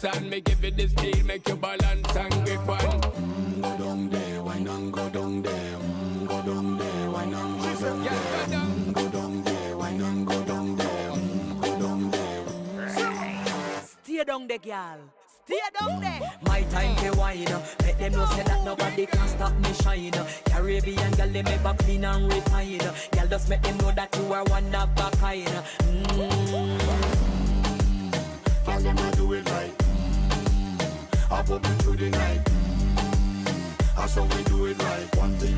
and me give it the steel, make you balance and grip on. Go down there, why not go down there? Go down there, why not go down there? Go down there, why not go down there? Go down there. Stay down there, girl. Stay down there. My time to wine. Let them know say that nobody can stop me shine. Caribbean girl, they make up clean and refine. Girl, just make them know that you are one of a kind. Girl, them a do it right. I pop it through the night. That's how we do it right. One thing.